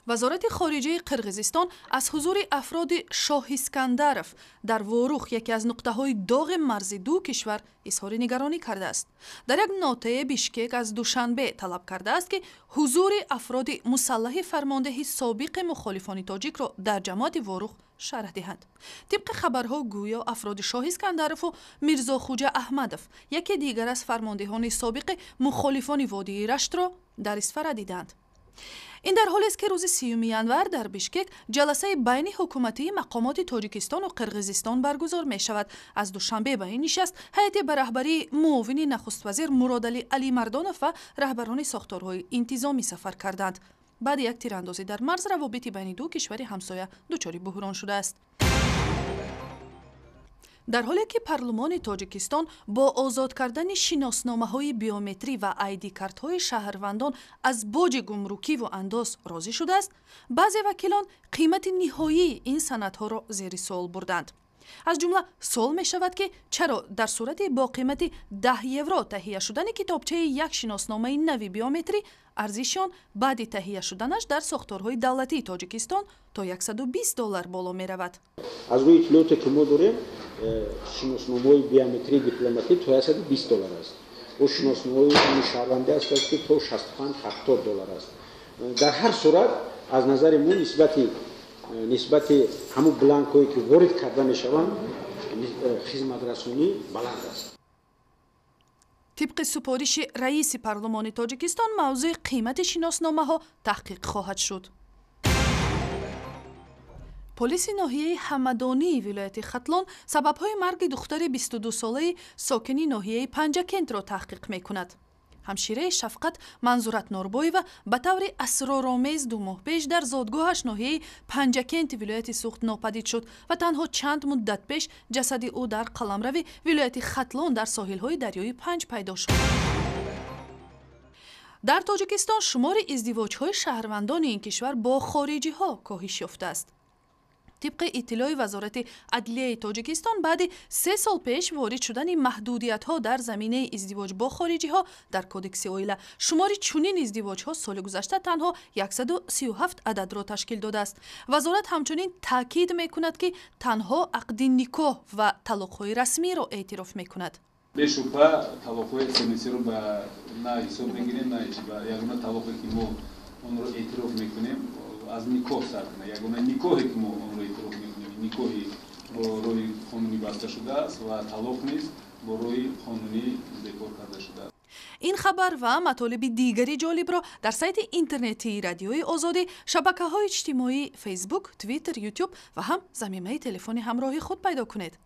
وزارت خارجه قرقیزستان از حضور افراد شاه اسکندرов در وروخ یکی از نقطه‌های داغ مرزی دو کشور اظهار نگرانی کرده است. در یک نوته بیشکک از دوشنبه طلب کرده است که حضور افراد مسلح فرمانده سابق مخالفان تاجیک را در جماعت وروخ شرح دهند. طبق خبرها گویا افراد شاه اسکندرov و میرزا خوجه احمدov یکی دیگر از فرماندهان سابق مخالفان وادی رشت را در اسفره دیدند. این در حالی است که روز 30 ینور در بیشکک جلسه بین حکومتی مقامات تاجیکستان و قرقیزستان برگزار می شود. از دوشنبه به این نشست هیئت به رهبری معاون نخست وزیر مرادعلی علیمردانov و رهبران ساختارهای انتظامی سفر کردند. بعد یک تیراندازی در مرز روابط بین دو کشور همسایه دچار بحران شده است. در حالی که پارلمان تاجیکستان با آزاد کردن شناسنامه‌های بیومتری و آیدی کارت‌های شهروندان از باج گمرکی و انداز راضی شده است، بعضی وکیلان قیمت نهایی این سندها را زیر سوال بردند. از جمله سوال می شود که چرا در صورت با قیمت 10 یورو تهیه شدن کتابچه یک شناسنامه نوی بیومتری ارزششان بعد تهیه شدنش در ساختارهای دولتی تاجیکستان تا $120 بالا می رود. از روی اطلاعاتی که ما داریم شناسنامه بیومتری دیپلماتیک تا $120 است. و شناسنامه شهرونده است که تا $65-70 است. در هر صورت از نظر ما نسبت همون بلانکویی که وارد کرده می شوند خدمت رسانی بلند است. طبق سپارش رئیس پارلمان تاجیکستان موضوع قیمت شناسنامه ها تحقیق خواهد شد. پلیس ناحیه همدانی ولایت ختلان سببهای مرگ دختر 22 ساله ساکن ناحیه پنجکند را تحقیق می کند. همشیره شفقت منظورت نوربویوا به طور اسرارآمیز 2 ماه پیش در زادگاهش ناحیه پنجکند ولایت سوخت ناپدید شد و تنها چند مدت پیش جسد او در قلمرو ولایت ختلان در ساحل‌های دریای پنج پیدا شد. در تاجیکستان شمار ازدواج‌های شهروندان این کشور با خارجی‌ها کاهش یافته است. طبق اطلاع وزارت عدلیه تاجیکستان بعد 3 سال پیش وارد شدن محدودیت‌ها در زمینه ازدواج با خارجی‌ها در کودکس اویله، شمار چنین ازدواج‌ها سال گذشته تنها 137 عدد را تشکیل داده است. وزارت همچنین تاکید می‌کند که تنها عقد نکاح و طلاق‌های رسمی را اعتراف می‌کند. بشوبه طلاق‌های سنوسی رو به نه حساب می‌گیریم، نه چی، یگانه طلاقی که ما اون رو اعتراف می‌کنیم از نکاح سر کنه. یگانه نکاحی که ما اون رو اعتراف میکنیم نکاحی با روی قانونی بسته شده است و طلاق نیست با روی قانونی بکار کرده شده است. این خبر و مطالب دیگری جالب را در سایت اینترنتی رادیوی آزادی، شبکه‌های اجتماعی فیسبوک، توییتر، یوتیوب و هم ضمیمه تلفن همراه خود پیدا کنید.